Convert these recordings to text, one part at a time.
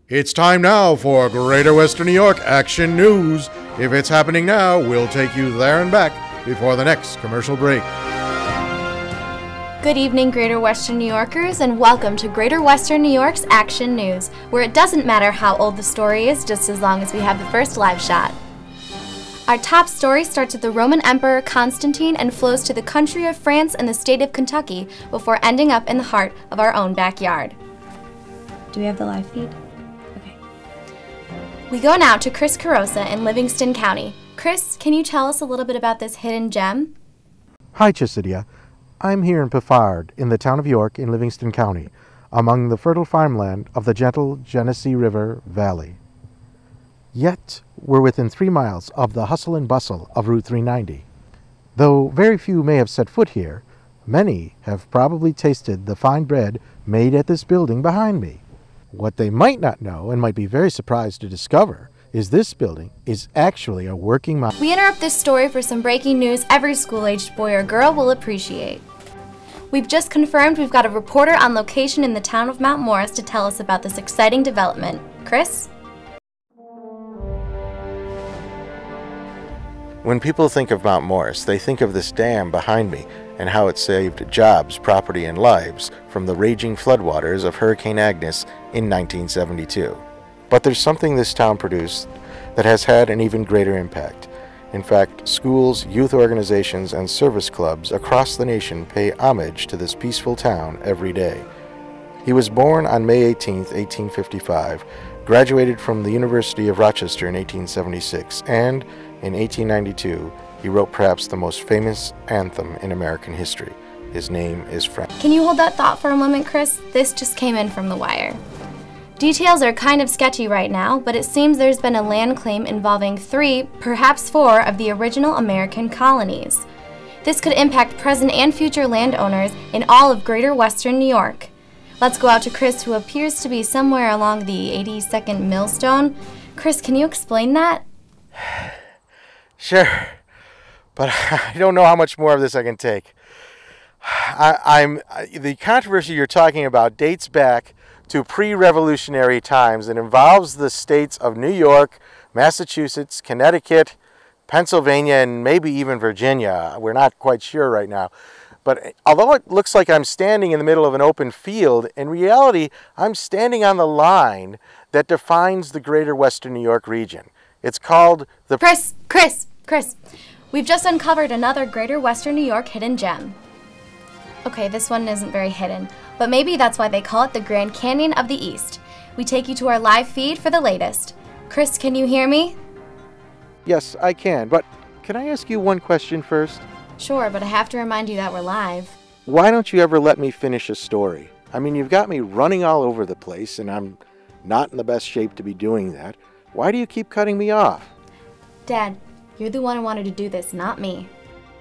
It's time now for Greater Western New York Action News. If it's happening now, we'll take you there and back before the next commercial break. Good evening, Greater Western New Yorkers, and welcome to Greater Western New York's Action News, where it doesn't matter how old the story is, just as long as we have the first live shot. Our top story starts with the Roman Emperor Constantine and flows to the country of France and the state of Kentucky before ending up in the heart of our own backyard. Do we have the live feed? Okay. We go now to Chris Carosa in Livingston County. Chris, can you tell us a little bit about this hidden gem? Hi, Chisidia. I'm here in Piffard, in the town of York in Livingston County, among the fertile farmland of the gentle Genesee River Valley. Yet, we're within 3 miles of the hustle and bustle of Route 390. Though very few may have set foot here, many have probably tasted the fine bread made at this building behind me. What they might not know, and might be very surprised to discover, is this building is actually a working mine. We interrupt this story for some breaking news every school-aged boy or girl will appreciate. We've just confirmed we've got a reporter on location in the town of Mount Morris to tell us about this exciting development. Chris? When people think of Mount Morris, they think of this dam behind me and how it saved jobs, property, and lives from the raging floodwaters of Hurricane Agnes in 1972. But there's something this town produced that has had an even greater impact. In fact, schools, youth organizations, and service clubs across the nation pay homage to this peaceful town every day. He was born on May 18, 1855, graduated from the University of Rochester in 1876, and in 1892, he wrote perhaps the most famous anthem in American history. His name is Frank. Can you hold that thought for a moment, Chris? This just came in from The Wire. Details are kind of sketchy right now, but it seems there's been a land claim involving 3, perhaps 4, of the original American colonies. This could impact present and future landowners in all of Greater Western New York. Let's go out to Chris, who appears to be somewhere along the 82nd millstone. Chris, can you explain that? Sure, but I don't know how much more of this I can take. The controversy you're talking about dates back to pre-revolutionary times. It involves the states of New York, Massachusetts, Connecticut, Pennsylvania, and maybe even Virginia. We're not quite sure right now. But although it looks like I'm standing in the middle of an open field, in reality, I'm standing on the line that defines the Greater Western New York region. It's called the... Chris, we've just uncovered another Greater Western New York hidden gem. Okay, this one isn't very hidden, but maybe that's why they call it the Grand Canyon of the East. We take you to our live feed for the latest. Chris, can you hear me? Yes, I can, but can I ask you one question first? Sure, but I have to remind you that we're live. Why don't you ever let me finish a story? I mean, you've got me running all over the place, and I'm not in the best shape to be doing that. Why do you keep cutting me off? Dad, you're the one who wanted to do this, not me.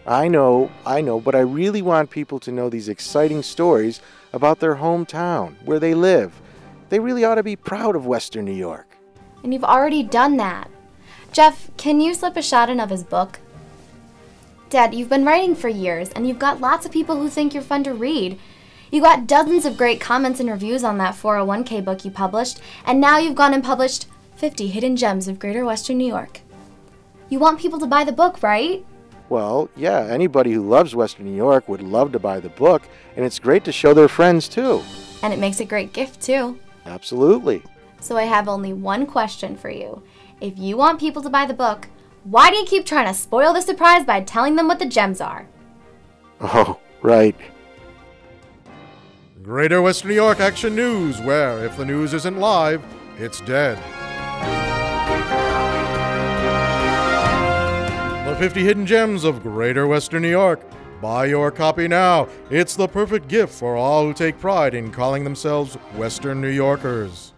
I know, but I really want people to know these exciting stories about their hometown, where they live. They really ought to be proud of Western New York. And you've already done that. Jeff, can you slip a shot in of his book? Dad, you've been writing for years, and you've got lots of people who think you're fun to read. You got dozens of great comments and reviews on that 401k book you published, and now you've gone and published 50 Hidden Gems of Greater Western New York. You want people to buy the book, right? Well, yeah, anybody who loves Western New York would love to buy the book, and it's great to show their friends, too. And it makes a great gift, too. Absolutely. So I have only one question for you. If you want people to buy the book, why do you keep trying to spoil the surprise by telling them what the gems are? Oh, right. Greater Western New York Action News, where if the news isn't live, it's dead. The 50 Hidden Gems of Greater Western New York. Buy your copy now. It's the perfect gift for all who take pride in calling themselves Western New Yorkers.